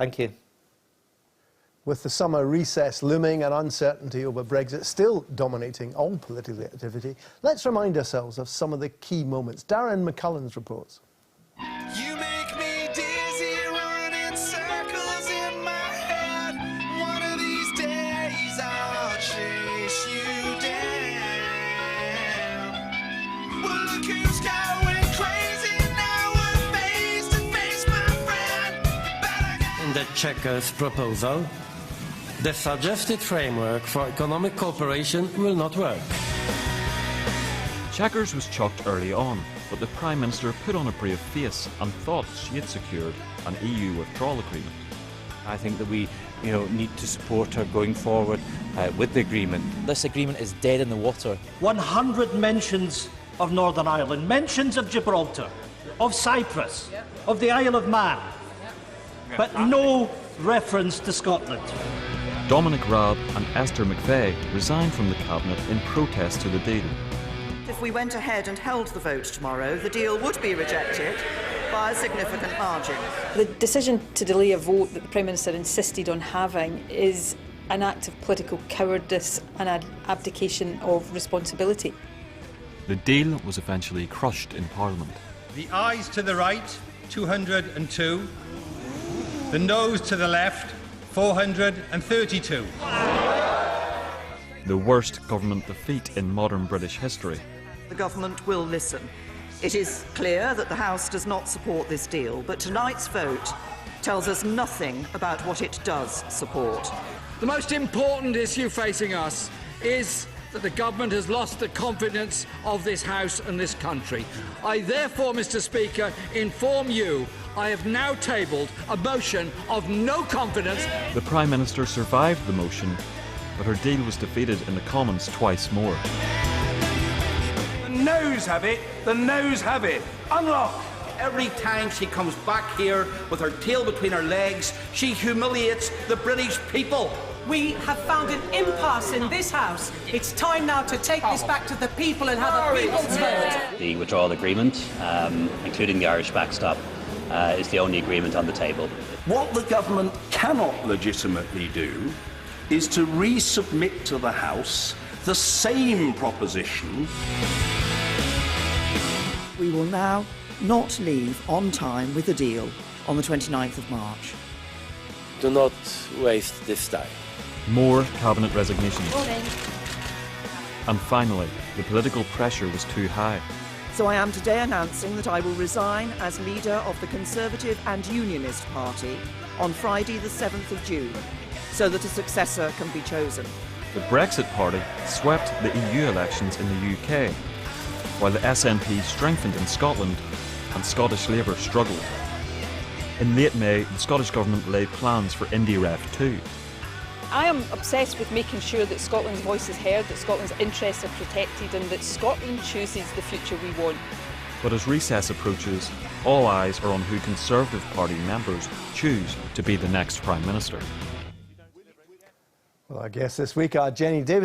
Thank you. With the summer recess looming and uncertainty over Brexit still dominating all political activity, let's remind ourselves of some of the key moments. Darren McCullens reports. You make me dizzy, running circles in my head. One of these days I'll chase you down. Well, look who's going crazy now. We're face to face, my friend. In the Chequers proposal, the suggested framework for economic cooperation will not work. Chequers was chucked early on, but the Prime Minister put on a brave face and thought she had secured an EU withdrawal agreement. I think that we need to support her going forward with the agreement. This agreement is dead in the water. 100 mentions of Northern Ireland, mentions of Gibraltar, of Cyprus, of the Isle of Man, but no reference to Scotland. Dominic Raab and Esther McVeigh resigned from the Cabinet in protest to the deal. If we went ahead and held the vote tomorrow, the deal would be rejected by a significant margin. The decision to delay a vote that the Prime Minister insisted on having is an act of political cowardice and an abdication of responsibility. The deal was eventually crushed in Parliament. The ayes to the right, 202. The noes to the left, 432. The worst government defeat in modern British history. The government will listen. It is clear that the House does not support this deal, but tonight's vote tells us nothing about what it does support. The most important issue facing us is that the government has lost the confidence of this House and this country. I therefore, Mr. Speaker, inform you I have now tabled a motion of no confidence. The Prime Minister survived the motion, but her deal was defeated in the Commons twice more. The noes have it, the noes have it. Unlock! Every time she comes back here with her tail between her legs, she humiliates the British people. We have found an impasse in this House. It's time now to take this back to the people and have a people's vote. The withdrawal agreement, including the Irish backstop, is the only agreement on the table. What the government cannot legitimately do is to resubmit to the House the same proposition. We will now not leave on time with the deal on the 29th of March. Do not waste this time. More Cabinet resignations. And finally, the political pressure was too high. So I am today announcing that I will resign as leader of the Conservative and Unionist Party on Friday the 7th of June, so that a successor can be chosen. The Brexit Party swept the EU elections in the UK, while the SNP strengthened in Scotland and Scottish Labour struggled. In late May, the Scottish Government laid plans for IndyRef 2. I am obsessed with making sure that Scotland's voice is heard, that Scotland's interests are protected and that Scotland chooses the future we want. But as recess approaches, all eyes are on who Conservative Party members choose to be the next Prime Minister. Well, our guest this week are Jenny Davidson.